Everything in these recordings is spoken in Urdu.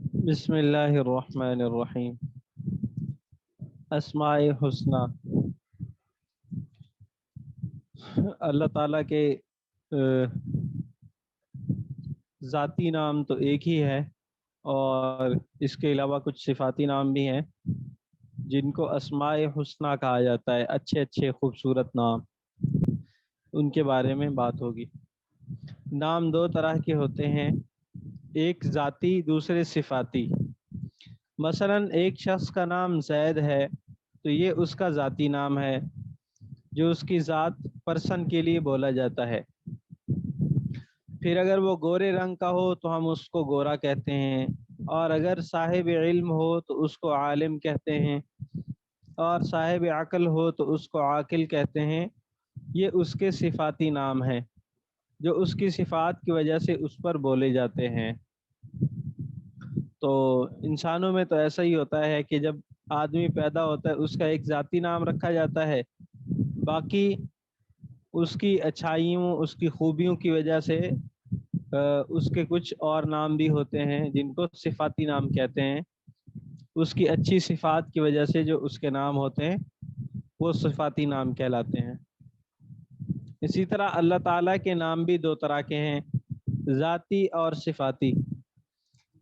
بسم اللہ الرحمن الرحیم۔ اسماء حسنہ اللہ تعالیٰ کے ذاتی نام تو ایک ہی ہے، اور اس کے علاوہ کچھ صفاتی نام بھی ہیں جن کو اسماء حسنہ کہا جاتا ہے، اچھے اچھے خوبصورت نام، ان کے بارے میں بات ہوگی۔ نام دو طرح کے ہوتے ہیں، ایک ذاتی، دوسرے صفاتی۔ مثلا ایک شخص کا نام زید ہے تو یہ اس کا ذاتی نام ہے جو اس کی ذات پرسن کے لیے بولا جاتا ہے۔ پھر اگر وہ گورے رنگ کا ہو تو ہم اس کو گورا کہتے ہیں، اور اگر صاحب علم ہو تو اس کو عالم کہتے ہیں، اور صاحب عقل ہو تو اس کو عاقل کہتے ہیں۔ یہ اس کے صفاتی نام ہیں جو اس کی صفات کی وجہ سے اس پر بولے جاتے ہیں۔ تو انسانوں میں تو ایسا ہی ہوتا ہے کہ جب آدمی پیدا ہوتا ہے اس کا ایک ذاتی نام رکھا جاتا ہے، باقی اس کی اچھائیوں، اس کی خوبیوں کی وجہ سے اس کے کچھ اور نام بھی ہوتے ہیں جن کو صفاتی نام کہتے ہیں۔ اس کی اچھی صفات کی وجہ سے جو اس کے نام ہوتے ہیں وہ صفاتی نام کہلاتے ہیں۔ اسی طرح اللہ تعالیٰ کے نام بھی دو طرح کے ہیں، ذاتی اور صفاتی۔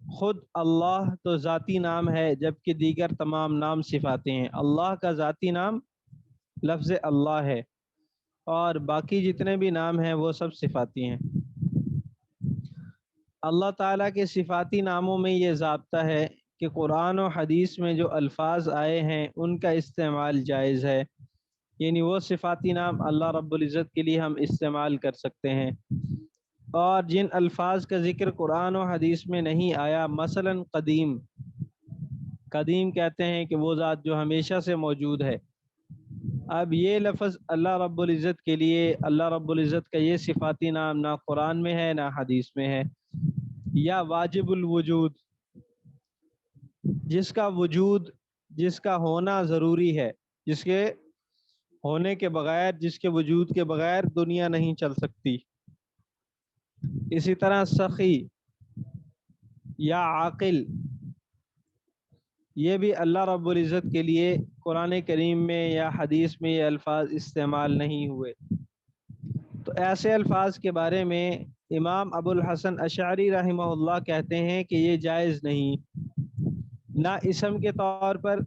خود اللہ تو ذاتی نام ہے جبکہ دیگر تمام نام صفاتی ہیں۔ اللہ کا ذاتی نام لفظ اللہ ہے، اور باقی جتنے بھی نام ہیں وہ سب صفاتی ہیں۔ اللہ تعالیٰ کے صفاتی ناموں میں یہ ضابطہ ہے کہ قرآن و حدیث میں جو الفاظ آئے ہیں ان کا استعمال جائز ہے، یعنی وہ صفاتی نام اللہ رب العزت کے لیے ہم استعمال کر سکتے ہیں۔ اور جن الفاظ کا ذکر قرآن و حدیث میں نہیں آیا، مثلا قدیم، قدیم کہتے ہیں کہ وہ ذات جو ہمیشہ سے موجود ہے۔ اب یہ لفظ اللہ رب العزت کے لیے، اللہ رب العزت کا یہ صفاتی نام نہ قرآن میں ہے نہ حدیث میں ہے۔ یا واجب الوجود، جس کا وجود، جس کا ہونا ضروری ہے، جس کے ہونے کے بغیر، جس کے وجود کے بغیر دنیا نہیں چل سکتی۔ اسی طرح سخی یا عاقل، یہ بھی اللہ رب العزت کے لیے قرآن کریم میں یا حدیث میں یہ الفاظ استعمال نہیں ہوئے۔ تو ایسے الفاظ کے بارے میں امام ابو الحسن اشعری رحمہ اللہ کہتے ہیں کہ یہ جائز نہیں، نہ اسم کے طور پر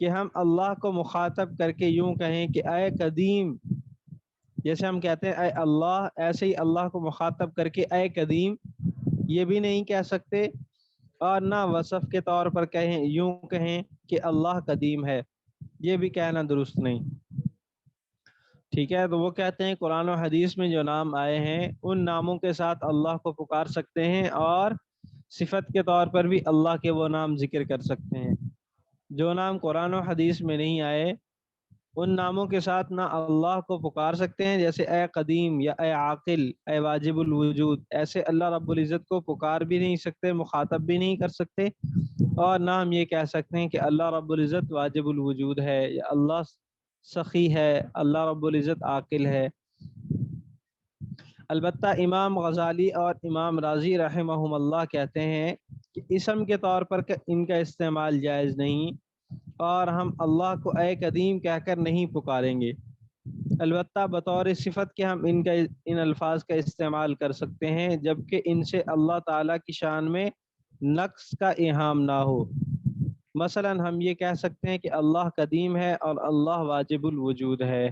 کہ ہم اللہ کو مخاطب کر کے یوں کہیں کہ اے قدیم، جیسے ہم کہتے ہیں اے اللہ، ایسے ہی اللہ کو مخاطب کر کے اے قدیم، یہ بھی نہیں کہہ سکتے۔ اور نہ وصف کے طور پر کہیں، یوں کہیں کہ اللہ قدیم ہے، یہ بھی کہنا درست نہیں۔ ٹھیک ہے، تو وہ کہتے ہیں قرآن و حدیث میں جو نام آئے ہیں ان ناموں کے ساتھ اللہ کو پکار سکتے ہیں، اور صفت کے طور پر بھی اللہ کے وہ نام ذکر کر سکتے ہیں۔ جو نام قرآن و حدیث میں نہیں آئے ان ناموں کے ساتھ نہ اللہ کو پکار سکتے ہیں، جیسے اے قدیم یا اے عاقل، اے واجب الوجود، ایسے اللہ رب العزت کو پکار بھی نہیں سکتے، مخاطب بھی نہیں کر سکتے۔ اور نہ ہم یہ کہہ سکتے ہیں کہ اللہ رب العزت واجب الوجود ہے، یا اللہ سخی ہے، اللہ رب العزت عاقل ہے۔ البتہ امام غزالی اور امام راضی رحمہم اللہ کہتے ہیں کہ اسم کے طور پر ان کا استعمال جائز نہیں، اور ہم اللہ کو اے قدیم کہہ کر نہیں پکاریں گے۔ البتہ بطور صفت کے ہم ان الفاظ کا استعمال کر سکتے ہیں، جبکہ ان سے اللہ تعالیٰ کی شان میں نقص کا ایہام نہ ہو۔ مثلا ہم یہ کہہ سکتے ہیں کہ اللہ قدیم ہے اور اللہ واجب الوجود ہے۔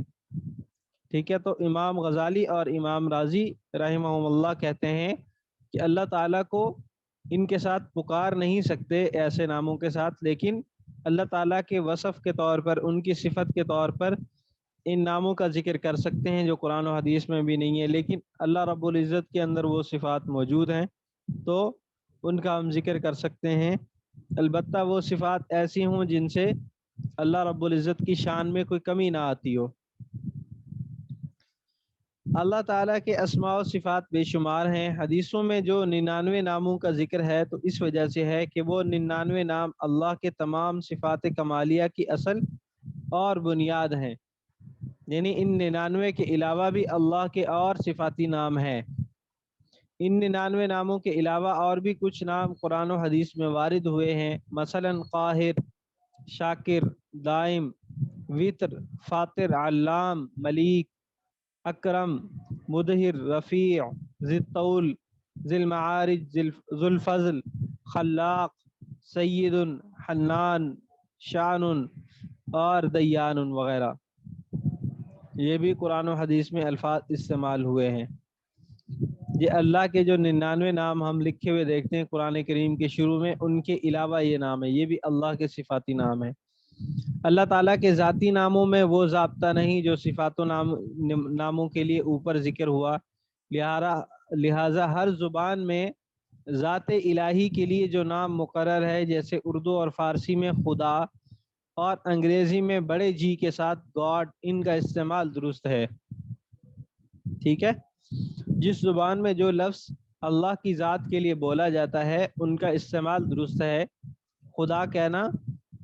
ٹھیک ہے، تو امام غزالی اور امام راضی رحمہم اللہ کہتے ہیں کہ اللہ تعالیٰ کو ان کے ساتھ پکار نہیں سکتے ایسے ناموں کے ساتھ، لیکن اللہ تعالیٰ کے وصف کے طور پر، ان کی صفت کے طور پر ان ناموں کا ذکر کر سکتے ہیں جو قرآن و حدیث میں بھی نہیں ہے، لیکن اللہ رب العزت کے اندر وہ صفات موجود ہیں تو ان کا ہم ذکر کر سکتے ہیں۔ البتہ وہ صفات ایسی ہوں جن سے اللہ رب العزت کی شان میں کوئی کمی نہ آتی ہو۔ اللہ تعالیٰ کے اسماء و صفات بے شمار ہیں۔ حدیثوں میں جو 99 ناموں کا ذکر ہے تو اس وجہ سے ہے کہ وہ 99 نام اللہ کے تمام صفات کمالیہ کی اصل اور بنیاد ہیں، یعنی ان 99 کے علاوہ بھی اللہ کے اور صفاتی نام ہیں۔ ان 99 ناموں کے علاوہ اور بھی کچھ نام قرآن و حدیث میں وارد ہوئے ہیں، مثلا قاہر، شاکر، دائم، وطر، فاطر، علام، ملیک، اکرم، مدہر، رفیع، ذی الطول، ذی المعارج، ذو الفضل، خلاق، سید، حنان، شان اور دیان وغیرہ۔ یہ بھی قرآن و حدیث میں الفاظ استعمال ہوئے ہیں۔ یہ اللہ کے جو 99 نام ہم لکھے ہوئے دیکھتے ہیں قرآن کریم کے شروع میں، ان کے علاوہ یہ نام ہے، یہ بھی اللہ کے صفاتی نام ہے۔ اللہ تعالیٰ کے ذاتی ناموں میں وہ ضابطہ نہیں جو صفات و ناموں کے لیے اوپر ذکر ہوا، لہٰذا ہر زبان میں ذات الہی کے لیے جو نام مقرر ہے، جیسے اردو اور فارسی میں خدا اور انگریزی میں بڑے جی کے ساتھ گاڈ، ان کا استعمال درست ہے۔ ٹھیک ہے، جس زبان میں جو لفظ اللہ کی ذات کے لیے بولا جاتا ہے ان کا استعمال درست ہے۔ خدا کہنا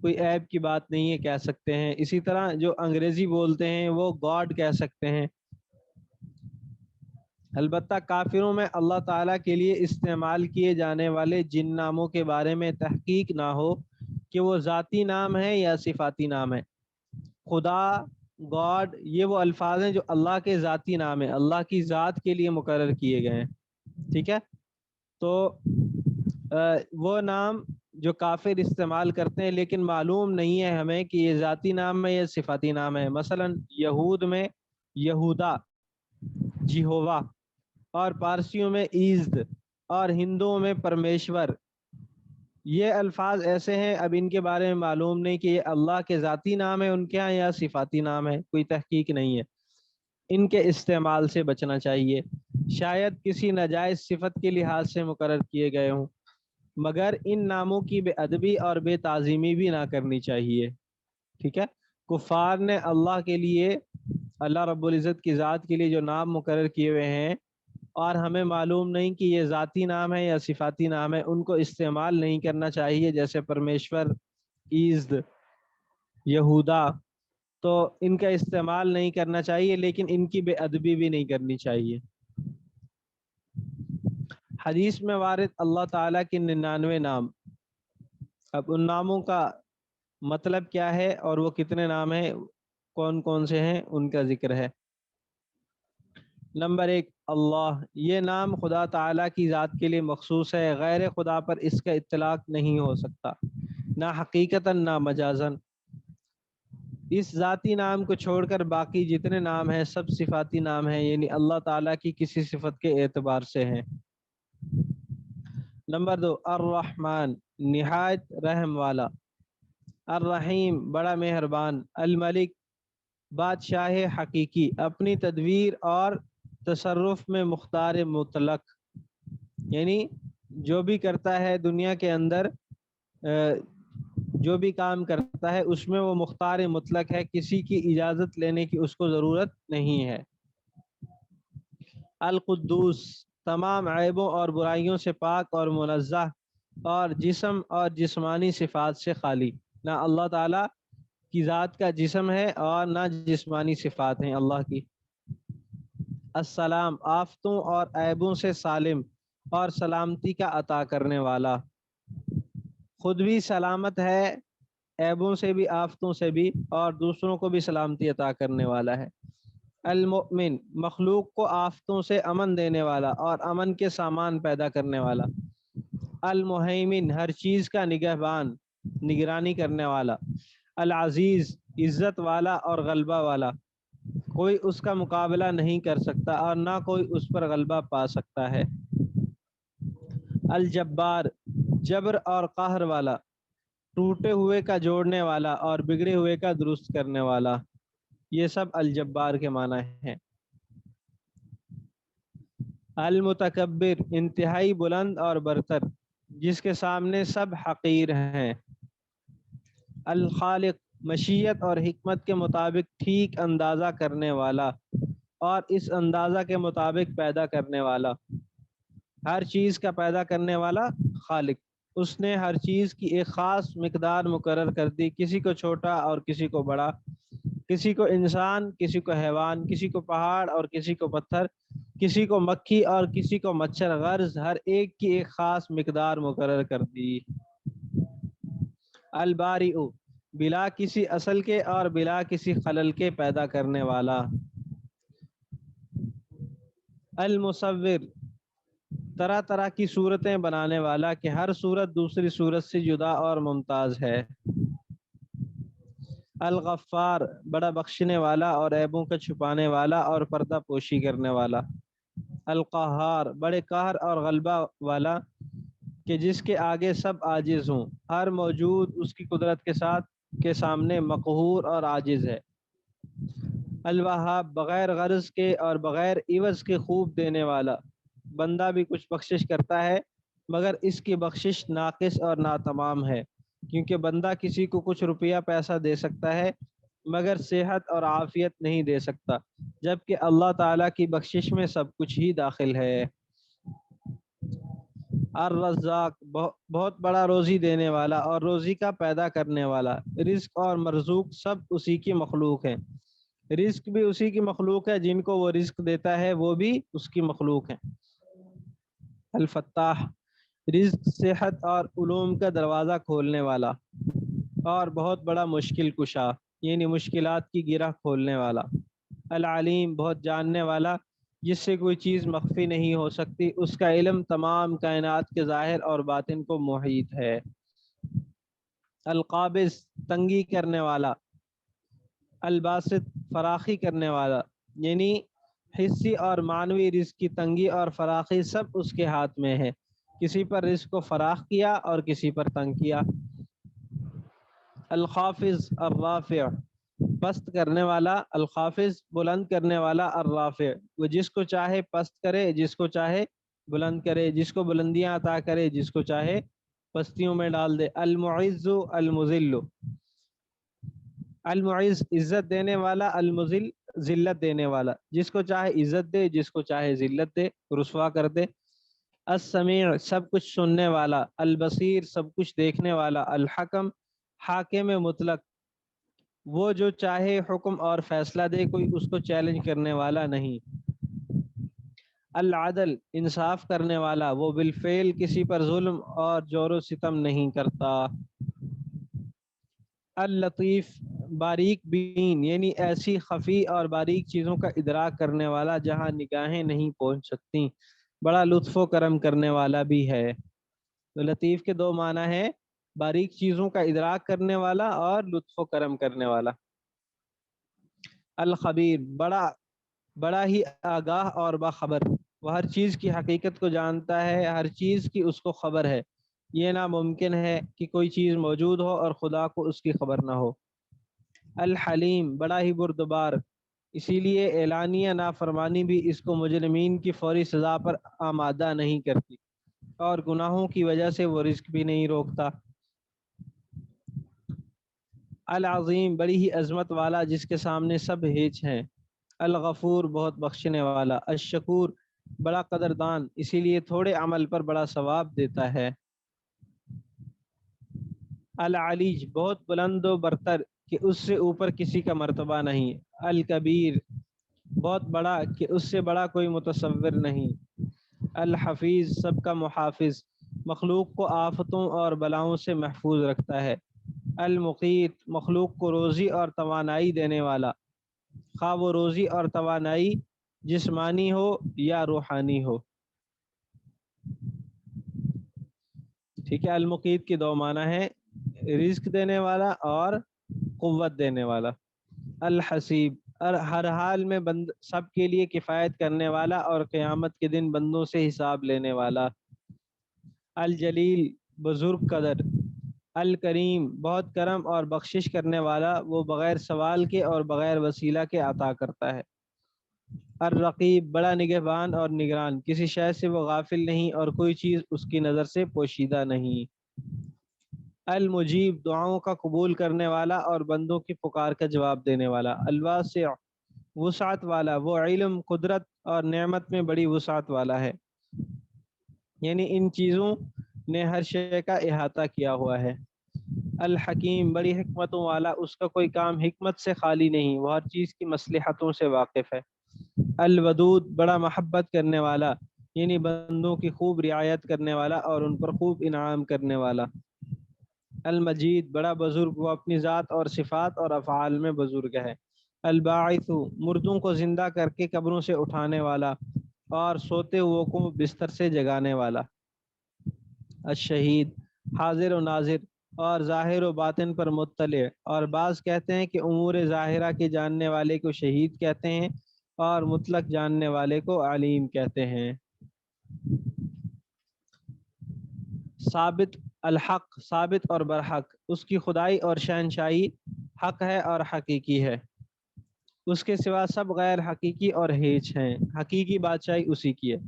کوئی عیب کی بات نہیں ہے، کہہ سکتے ہیں۔ اسی طرح جو انگریزی بولتے ہیں وہ گاڈ کہہ سکتے ہیں۔ البتہ کافروں میں اللہ تعالیٰ کے لیے استعمال کیے جانے والے جن ناموں کے بارے میں تحقیق نہ ہو کہ وہ ذاتی نام ہے یا صفاتی نام ہے۔ خدا، گاڈ، یہ وہ الفاظ ہیں جو اللہ کے ذاتی نام ہیں، اللہ کی ذات کے لیے مقرر کیے گئے ہیں۔ ٹھیک ہے، تو وہ نام جو کافر استعمال کرتے ہیں، لیکن معلوم نہیں ہے ہمیں کہ یہ ذاتی نام ہے یا صفاتی نام ہے۔ مثلا یہود میں یہودا، جیہووا، اور پارسیوں میں ایزد، اور ہندوؤں میں پرمیشور۔ یہ الفاظ ایسے ہیں، اب ان کے بارے میں معلوم نہیں کہ یہ اللہ کے ذاتی نام ہے ان کے ہاں یا صفاتی نام ہے، کوئی تحقیق نہیں ہے۔ ان کے استعمال سے بچنا چاہیے، شاید کسی ناجائز صفت کے لحاظ سے مقرر کیے گئے ہوں، مگر ان ناموں کی بے ادبی اور بے تعظیمی بھی نہ کرنی چاہیے۔ ٹھیک ہے، کفار نے اللہ کے لیے، اللہ رب العزت کی ذات کے لیے جو نام مقرر کیے ہوئے ہیں اور ہمیں معلوم نہیں کہ یہ ذاتی نام ہے یا صفاتی نام ہے، ان کو استعمال نہیں کرنا چاہیے، جیسے پرمیشور، ایزد، یہودا، تو ان کا استعمال نہیں کرنا چاہیے، لیکن ان کی بے ادبی بھی نہیں کرنی چاہیے۔ حدیث میں وارد اللہ تعالیٰ کے 99 نام، اب ان ناموں کا مطلب کیا ہے اور وہ کتنے نام ہیں، کون کون سے ہیں، ان کا ذکر ہے۔ نمبر 1، اللہ۔ یہ نام خدا تعالیٰ کی ذات کے لیے مخصوص ہے، غیر خدا پر اس کا اطلاق نہیں ہو سکتا، نہ حقیقتاً نہ مجازاً۔ اس ذاتی نام کو چھوڑ کر باقی جتنے نام ہیں سب صفاتی نام ہیں، یعنی اللہ تعالیٰ کی کسی صفت کے اعتبار سے ہیں۔ نمبر 2، الرحمن، نہایت رحم والا، الرحیم، بڑا مہربان، الملک، بادشاہ حقیقی، اپنی تدبیر اور تصرف میں مختار مطلق، یعنی جو بھی کرتا ہے دنیا کے اندر، جو بھی کام کرتا ہے اس میں وہ مختار مطلق ہے، کسی کی اجازت لینے کی اس کو ضرورت نہیں ہے۔ القدوس، تمام عیبوں اور برائیوں سے پاک اور منزہ، اور جسم اور جسمانی صفات سے خالی، نہ اللہ تعالیٰ کی ذات کا جسم ہے اور نہ جسمانی صفات ہیں اللہ کی۔ السلام، آفتوں اور عیبوں سے سالم اور سلامتی کا عطا کرنے والا، خود بھی سلامت ہے عیبوں سے بھی، آفتوں سے بھی، اور دوسروں کو بھی سلامتی عطا کرنے والا ہے۔ المؤمن، مخلوق کو آفتوں سے امن دینے والا اور امن کے سامان پیدا کرنے والا۔ المہیمن، ہر چیز کا نگہبان، نگرانی کرنے والا۔ العزیز، عزت والا اور غلبہ والا، کوئی اس کا مقابلہ نہیں کر سکتا اور نہ کوئی اس پر غلبہ پا سکتا ہے۔ الجبار، جبر اور قہر والا، ٹوٹے ہوئے کا جوڑنے والا اور بگڑے ہوئے کا درست کرنے والا۔ یہ سب الجبار کے معنی ہیں۔ المتکبر، انتہائی بلند اور برتر، جس کے سامنے سب حقیر ہیں۔ الخالق، مشیت اور حکمت کے مطابق ٹھیک اندازہ کرنے والا اور اس اندازہ کے مطابق پیدا کرنے والا۔ ہر چیز کا پیدا کرنے والا خالق، اس نے ہر چیز کی ایک خاص مقدار مقرر کر دی، کسی کو چھوٹا اور کسی کو بڑا، کسی کو انسان، کسی کو حیوان، کسی کو پہاڑ اور کسی کو پتھر، کسی کو مکھی اور کسی کو مچھر، غرض ہر ایک کی ایک خاص مقدار مقرر کر دی۔ الباری، بلا کسی اصل کے اور بلا کسی خلل کے پیدا کرنے والا۔ المصور، طرح طرح کی صورتیں بنانے والا کہ ہر صورت دوسری صورت سے جدا اور ممتاز ہے۔ الغفار، بڑا بخشنے والا اور عیبوں کا چھپانے والا اور پردہ پوشی کرنے والا۔ القہار، بڑے قہر اور غلبہ والا کہ جس کے آگے سب عاجز ہوں، ہر موجود اس کی قدرت کے سامنے مقہور اور عاجز ہے۔ الوہاب، بغیر غرض کے اور بغیر عوض کے خوب دینے والا۔ بندہ بھی کچھ بخشش کرتا ہے مگر اس کی بخشش ناقص اور ناتمام ہے، کیونکہ بندہ کسی کو کچھ روپیہ پیسہ دے سکتا ہے مگر صحت اور عافیت نہیں دے سکتا، جبکہ اللہ تعالیٰ کی بخشش میں سب کچھ ہی داخل ہے۔ الرزاق، بہت بڑا روزی دینے والا اور روزی کا پیدا کرنے والا۔ رزق اور مرزوق سب اسی کی مخلوق ہیں، رزق بھی اسی کی مخلوق ہے، جن کو وہ رزق دیتا ہے وہ بھی اس کی مخلوق ہیں۔ الفتاح، رزق، صحت اور علوم کا دروازہ کھولنے والا اور بہت بڑا مشکل کشا، یعنی مشکلات کی گرہ کھولنے والا۔ العلیم، بہت جاننے والا، جس سے کوئی چیز مخفی نہیں ہو سکتی، اس کا علم تمام کائنات کے ظاہر اور باطن کو محیط ہے۔ القابض، تنگی کرنے والا۔ الباسط، فراخی کرنے والا، یعنی حصی اور معنوی رزق کی تنگی اور فراخی سب اس کے ہاتھ میں ہے، کسی پر رزق کو فراخ کیا اور کسی پر تنگ کیا۔ الخافض، الرافع، پست کرنے والا۔ الخافض، بلند کرنے والا۔ الرافع، وہ جس کو چاہے پست کرے، جس کو چاہے بلند کرے، جس کو بلندیاں عطا کرے، جس کو چاہے پستیوں میں ڈال دے۔ المعز، المذل، المعز، عزت دینے والا۔ المذل، ذلت دینے والا، جس کو چاہے عزت دے، جس کو چاہے ذلت دے، رسوا کر دے۔ السمیع، سب کچھ سننے والا۔ البصیر، سب کچھ دیکھنے والا۔ الحکم، حاکم مطلق، وہ جو چاہے حکم اور فیصلہ دے، کوئی اس کو چیلنج کرنے والا نہیں۔ العدل، انصاف کرنے والا، وہ بالفعل کسی پر ظلم اور جور و ستم نہیں کرتا۔ اللطیف، باریک بین، یعنی ایسی خفی اور باریک چیزوں کا ادراک کرنے والا جہاں نگاہیں نہیں پہنچ سکتی، بڑا لطف و کرم کرنے والا بھی ہے۔ تو لطیف کے دو معنی ہیں، باریک چیزوں کا ادراک کرنے والا اور لطف و کرم کرنے والا۔ الخبیر، بڑا ہی آگاہ اور باخبر، وہ ہر چیز کی حقیقت کو جانتا ہے، ہر چیز کی اس کو خبر ہے، یہ ناممکن ہے کہ کوئی چیز موجود ہو اور خدا کو اس کی خبر نہ ہو۔ الحلیم، بڑا ہی بردبار، اسی لیے اعلانیہ نافرمانی بھی اس کو مجرمین کی فوری سزا پر آمادہ نہیں کرتی، اور گناہوں کی وجہ سے وہ رزق بھی نہیں روکتا۔ العظیم، بڑی ہی عظمت والا، جس کے سامنے سب ہیچ ہیں۔ الغفور، بہت بخشنے والا۔ الشکور، بڑا قدردان، اسی لیے تھوڑے عمل پر بڑا ثواب دیتا ہے۔ العلیج، بہت بلند و برتر کہ اس سے اوپر کسی کا مرتبہ نہیں۔ الکبیر، بہت بڑا کہ اس سے بڑا کوئی متصور نہیں۔ الحفیظ، سب کا محافظ، مخلوق کو آفتوں اور بلاؤں سے محفوظ رکھتا ہے۔ المقیت، مخلوق کو روزی اور توانائی دینے والا، خواہ وہ روزی اور توانائی جسمانی ہو یا روحانی ہو۔ ٹھیک ہے، المقیت کی دو معنی ہیں، رزق دینے والا اور قوت دینے والا۔ الحسیب، ہر حال میں سب کے لیے کفایت کرنے والا اور قیامت کے دن بندوں سے حساب لینے والا۔ الجلیل، بزرگ قدر۔ الکریم، بہت کرم اور بخشش کرنے والا، وہ بغیر سوال کے اور بغیر وسیلہ کے عطا کرتا ہے۔ الرقیب، بڑا نگہبان اور نگران، کسی شے سے وہ غافل نہیں اور کوئی چیز اس کی نظر سے پوشیدہ نہیں۔ المجیب، دعاؤں کا قبول کرنے والا اور بندوں کی پکار کا جواب دینے والا۔ الواسع، وسعت والا، وہ علم، قدرت اور نعمت میں بڑی وسعت والا ہے، یعنی ان چیزوں نے ہر شے کا احاطہ کیا ہوا ہے۔ الحکیم، بڑی حکمتوں والا، اس کا کوئی کام حکمت سے خالی نہیں، وہ ہر چیز کی مصلحتوں سے واقف ہے۔ الودود بڑا محبت کرنے والا، یعنی بندوں کی خوب رعایت کرنے والا اور ان پر خوب انعام کرنے والا۔ المجید بڑا بزرگ، وہ اپنی ذات اور صفات اور افعال میں بزرگ ہے۔ الباعث مردوں کو زندہ کر کے قبروں سے اٹھانے والا اور سوتے ہوئے کو بستر سے جگانے والا۔ الشہید حاضر و ناظر اور ظاہر و باطن پر مطلع، اور بعض کہتے ہیں کہ امور ظاہرہ کے جاننے والے کو شہید کہتے ہیں اور مطلق جاننے والے کو علیم کہتے ہیں۔ ثابت الحق ثابت اور برحق، اس کی خدائی اور شہنشاہی حق ہے اور حقیقی ہے، اس کے سوا سب غیر حقیقی اور ہیچ ہیں، حقیقی بادشاہی اسی کی ہے۔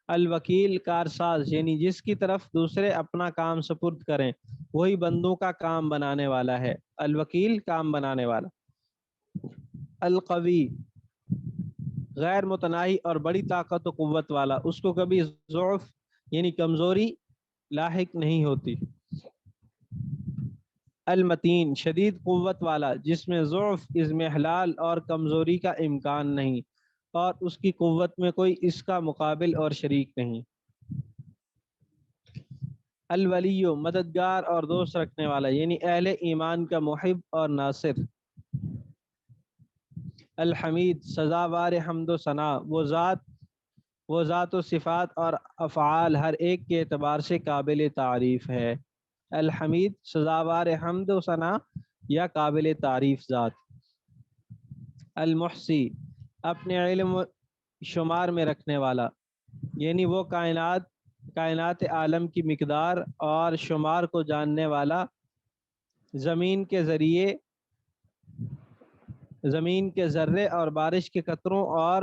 الوکیل کارساز، یعنی جس کی طرف دوسرے اپنا کام سپرد کریں وہی بندوں کا کام بنانے والا ہے۔ الوکیل کام بنانے والا۔ القوی غیر متناہی اور بڑی طاقت و قوت والا، اس کو کبھی ضعف یعنی کمزوری لاحق نہیں ہوتی۔ المتین شدید قوت والا، جس میں ضعف اضمحلال اور کمزوری کا امکان نہیں اور اس کی قوت میں کوئی اس کا مقابل اور شریک نہیں۔ الولی مددگار اور دوست رکھنے والا، یعنی اہل ایمان کا محب اور ناصر۔ الحمید سزاوار حمد و ثنا، وہ ذات و صفات اور افعال ہر ایک کے اعتبار سے قابل تعریف ہے۔ الحمید سزاوار حمد و ثنا یا قابل تعریف ذات۔ المحصی اپنے علم و شمار میں رکھنے والا، یعنی وہ کائنات عالم کی مقدار اور شمار کو جاننے والا، زمین کے ذرے اور بارش کے قطروں اور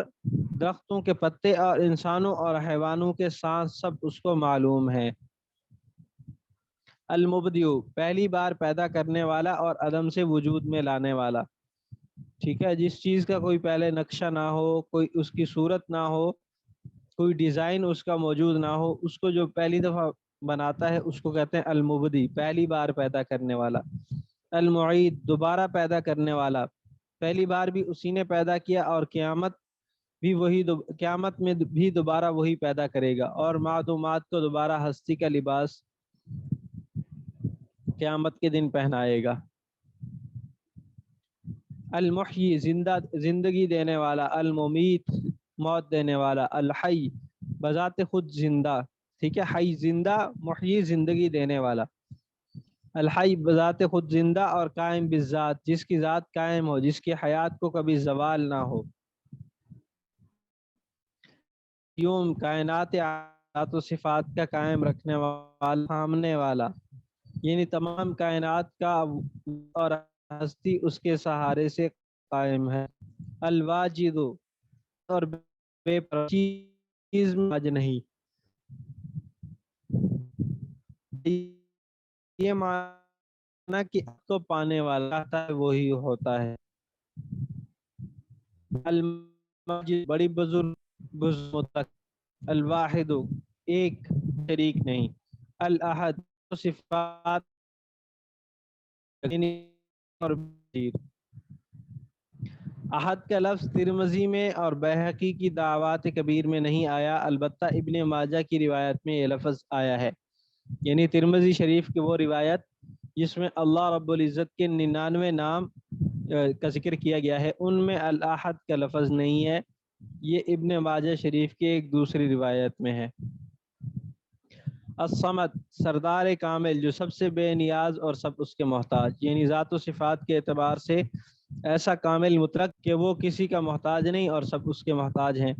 درختوں کے پتے اور انسانوں اور حیوانوں کے سانس سب اس کو معلوم ہے۔ المبدئ پہلی بار پیدا کرنے والا اور عدم سے وجود میں لانے والا، ٹھیک ہے، جس چیز کا کوئی پہلے نقشہ نہ ہو، کوئی اس کی صورت نہ ہو، کوئی ڈیزائن اس کا موجود نہ ہو، اس کو جو پہلی دفعہ بناتا ہے اس کو کہتے ہیں المبدئ، پہلی بار پیدا کرنے والا۔ المعید دوبارہ پیدا کرنے والا، پہلی بار بھی اسی نے پیدا کیا اور قیامت میں بھی دوبارہ وہی پیدا کرے گا، اور معدومات کو دوبارہ ہستی کا لباس قیامت کے دن پہنائے گا۔ المحیی زندگی دینے والا، الممیت موت دینے والا، الحی بذات خود زندہ، ٹھیک ہے، حی زندہ، محیی زندگی دینے والا۔ الحی بذات خود زندہ اور قائم بالذات، جس کی ذات قائم ہو، جس کی حیات کو کبھی زوال نہ ہو۔ یوم کائنات ذات و صفات کا قائم رکھنے والا، تھامنے والا، یعنی تمام کائنات کا اور ہستی اس کے سہارے سے قائم ہے۔ الواجد اور بے چیز مج نہیں، یہ معنی کہ تو پانے والا وہی ہوتا ہے۔ المجید بڑی بزرگ مطلق۔ الواحد ایک شریک نہیں۔ الاحد صفات اور احد کا لفظ ترمذی میں اور بیہقی کی دعوات کبیر میں نہیں آیا، البتہ ابن ماجہ کی روایت میں یہ لفظ آیا ہے، یعنی ترمذی شریف کی وہ روایت جس میں اللہ رب العزت کے 99 نام کا ذکر کیا گیا ہے، ان میں الاحد کا لفظ نہیں ہے، یہ ابن ماجہ شریف کی ایک دوسری روایت میں ہے۔ الصمد سردار کامل، جو سب سے بے نیاز اور سب اس کے محتاج، یعنی ذات و صفات کے اعتبار سے ایسا کامل مطلق کہ وہ کسی کا محتاج نہیں اور سب اس کے محتاج ہیں۔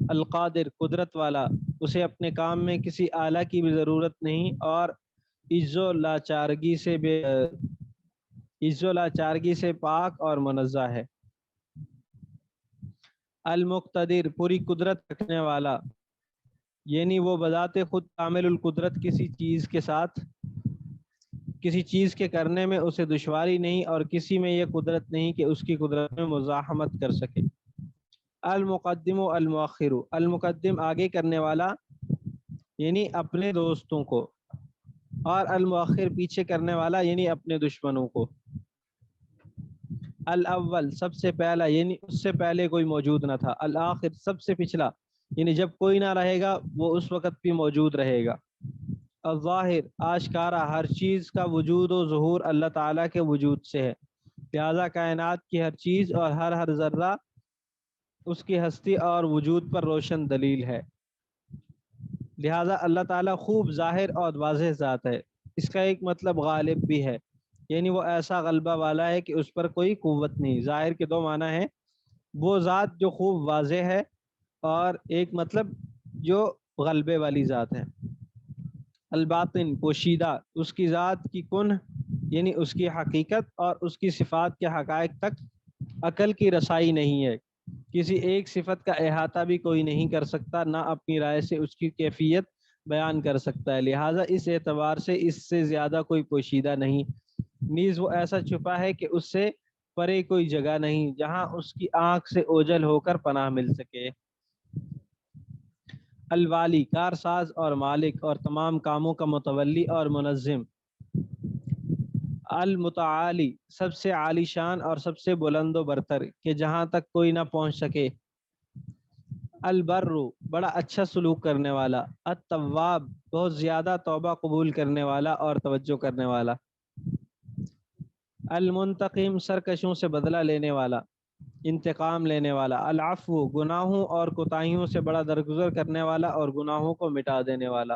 القادر قدرت والا، اسے اپنے کام میں کسی آلہ کی بھی ضرورت نہیں اور عز و لاچارگی سے پاک اور منزہ ہے۔ المقتدر پوری قدرت رکھنے والا، یعنی وہ بذات خود کامل القدرت، کسی چیز کے کرنے میں اسے دشواری نہیں اور کسی میں یہ قدرت نہیں کہ اس کی قدرت میں مزاحمت کر سکے۔ المقدم و المؤخر المقدم آگے کرنے والا، یعنی اپنے دوستوں کو، اور المؤخر پیچھے کرنے والا، یعنی اپنے دشمنوں کو۔ الاول سب سے پہلا یعنی اس سے پہلے کوئی موجود نہ تھا، الآخر سب سے پچھلا یعنی جب کوئی نہ رہے گا وہ اس وقت بھی موجود رہے گا، الظاہر آشکارا ہر چیز کا وجود و ظہور اللہ تعالیٰ کے وجود سے ہے، لہذا کائنات کی ہر چیز اور ہر ذرہ اس کی ہستی اور وجود پر روشن دلیل ہے، لہذا اللہ تعالیٰ خوب ظاہر اور واضح ذات ہے۔ اس کا ایک مطلب غالب بھی ہے، یعنی وہ ایسا غلبہ والا ہے کہ اس پر کوئی قوت نہیں۔ ظاہر کے دو معنی ہیں، وہ ذات جو خوب واضح ہے، اور ایک مطلب جو غلبے والی ذات ہے۔ الباطن پوشیدہ، اس کی ذات کی کن یعنی اس کی حقیقت اور اس کی صفات کے حقائق تک عقل کی رسائی نہیں ہے، کسی ایک صفت کا احاطہ بھی کوئی نہیں کر سکتا، نہ اپنی رائے سے اس کی کیفیت بیان کر سکتا ہے، لہٰذا اس اعتبار سے اس سے زیادہ کوئی پوشیدہ نہیں، نیز وہ ایسا چھپا ہے کہ اس سے پرے کوئی جگہ نہیں جہاں اس کی آنکھ سے اوجھل ہو کر پناہ مل سکے۔ الوالی کارساز اور مالک اور تمام کاموں کا متولی اور منظم۔ المتعالی سب سے عالی شان اور سب سے بلند و برتر کہ جہاں تک کوئی نہ پہنچ سکے۔ البر بڑا اچھا سلوک کرنے والا۔ التواب بہت زیادہ توبہ قبول کرنے والا اور توجہ کرنے والا۔ المنتقم سرکشوں سے بدلہ لینے والا، انتقام لینے والا۔ العفو گناہوں اور کوتاہیوں سے بڑا درگزر کرنے والا اور گناہوں کو مٹا دینے والا۔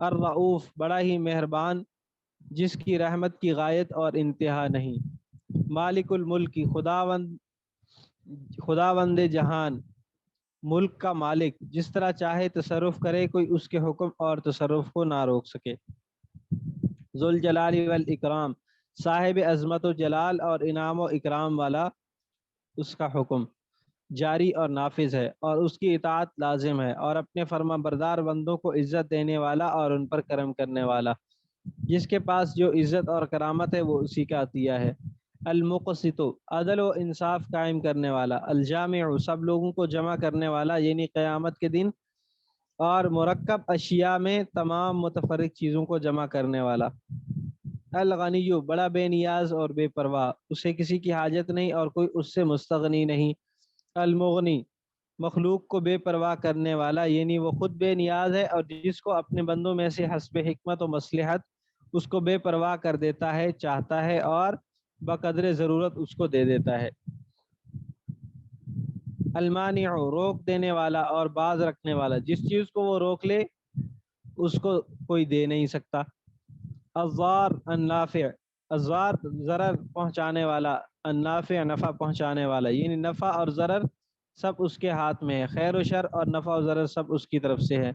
الرؤوف بڑا ہی مہربان جس کی رحمت کی غایت اور انتہا نہیں۔ مالک الملک خداوند جہان، ملک کا مالک، جس طرح چاہے تصرف کرے، کوئی اس کے حکم اور تصرف کو نہ روک سکے۔ ذوالجلال والاکرام صاحب عظمت و جلال اور انعام و اکرام والا، اس کا حکم جاری اور نافذ ہے اور اس کی اطاعت لازم ہے، اور اپنے فرما بردار بندوں کو عزت دینے والا اور ان پر کرم کرنے والا، جس کے پاس جو عزت اور کرامت ہے وہ اسی کا عطیہ ہے۔ المقسط عدل و انصاف قائم کرنے والا۔ الجامع سب لوگوں کو جمع کرنے والا یعنی قیامت کے دن اور مرکب اشیاء میں تمام متفرق چیزوں کو جمع کرنے والا۔ الغنی بڑا بے نیاز اور بے پرواہ، اسے کسی کی حاجت نہیں اور کوئی اس سے مستغنی نہیں۔ المغنی مخلوق کو بے پرواہ کرنے والا یعنی وہ خود بے نیاز ہے اور جس کو اپنے بندوں میں سے حسب حکمت و مصلحت اس کو بے پرواہ کر دیتا ہے، چاہتا ہے اور بقدر ضرورت اس کو دے دیتا ہے۔ المانع روک دینے والا اور باز رکھنے والا، جس چیز کو وہ روک لے اس کو کوئی دے نہیں سکتا۔ الضار النافع الضار ضرر پہنچانے والا، النافع نفع پہنچانے والا یعنی نفع اور ضرر سب اس کے ہاتھ میں ہے، خیر و شر اور نفع و ضرر سب اس کی طرف سے ہے۔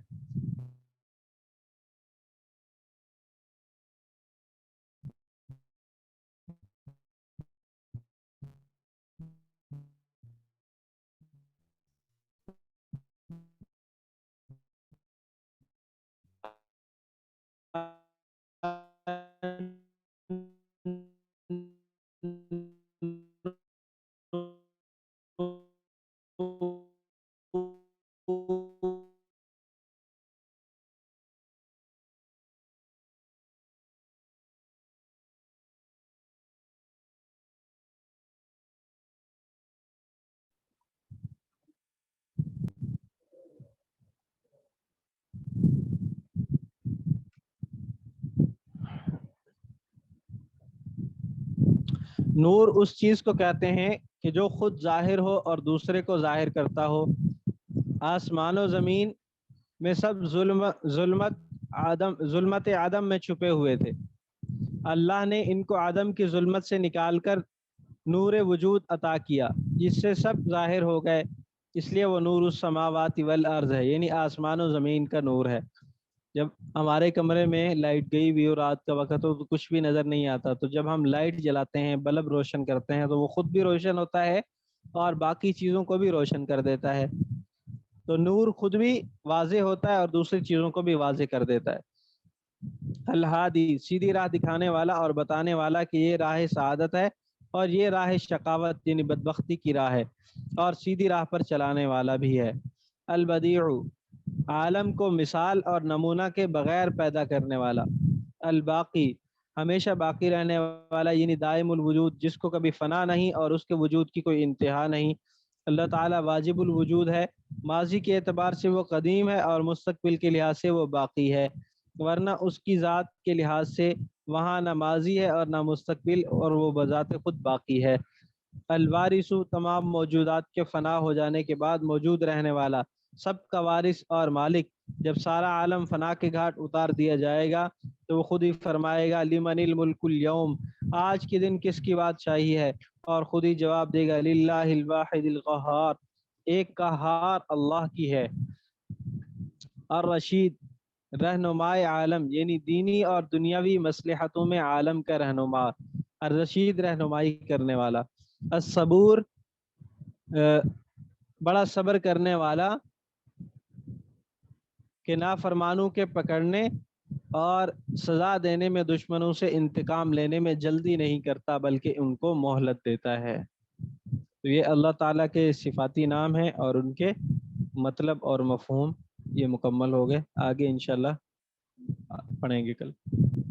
نور اس چیز کو کہتے ہیں کہ جو خود ظاہر ہو اور دوسرے کو ظاہر کرتا ہو۔ آسمان و زمین میں سب ظلمت عدم میں چھپے ہوئے تھے، اللہ نے ان کو عدم کی ظلمت سے نکال کر نور وجود عطا کیا جس سے سب ظاہر ہو گئے، اس لیے وہ نور السماوات والارض ہے، یعنی آسمان و زمین کا نور ہے۔ جب ہمارے کمرے میں لائٹ گئی ہوئی اور رات کا وقت ہو تو کچھ بھی نظر نہیں آتا، تو جب ہم لائٹ جلاتے ہیں، بلب روشن کرتے ہیں، تو وہ خود بھی روشن ہوتا ہے اور باقی چیزوں کو بھی روشن کر دیتا ہے۔ تو نور خود بھی واضح ہوتا ہے اور دوسری چیزوں کو بھی واضح کر دیتا ہے۔ الہادی سیدھی راہ دکھانے والا اور بتانے والا کہ یہ راہ سعادت ہے اور یہ راہ شقاوت یعنی بدبختی کی راہ ہے، اور سیدھی راہ پر چلانے والا بھی ہے۔ البدیع عالم کو مثال اور نمونہ کے بغیر پیدا کرنے والا۔ الباقی ہمیشہ باقی رہنے والا یعنی دائم الوجود، جس کو کبھی فنا نہیں اور اس کے وجود کی کوئی انتہا نہیں۔ اللہ تعالیٰ واجب الوجود ہے، ماضی کے اعتبار سے وہ قدیم ہے اور مستقبل کے لحاظ سے وہ باقی ہے، ورنہ اس کی ذات کے لحاظ سے وہاں نہ ماضی ہے اور نہ مستقبل، اور وہ بذات خود باقی ہے۔ الوارث، تمام موجودات کے فنا ہو جانے کے بعد موجود رہنے والا، سب کا وارث اور مالک۔ جب سارا عالم فنا کے گھاٹ اتار دیا جائے گا تو وہ خود ہی فرمائے گا لمن الملک اليوم، آج کے دن کس کی بادشاہی ہے، اور خود ہی جواب دے گا للہ الواحد القہار، ایک قہار اللہ کی ہے۔ الرشید، رہنمائے عالم یعنی دینی اور دنیاوی مصلحتوں میں عالم کا رہنما، الرشید رہنمائی کرنے والا۔ الصبور، بڑا صبر کرنے والا، کہ نافرمانوں کے پکڑنے اور سزا دینے میں، دشمنوں سے انتقام لینے میں جلدی نہیں کرتا بلکہ ان کو مہلت دیتا ہے۔ تو یہ اللہ تعالیٰ کے صفاتی نام ہیں اور ان کے مطلب اور مفہوم یہ مکمل ہو گئے، آگے انشاءاللہ پڑھیں گے کل۔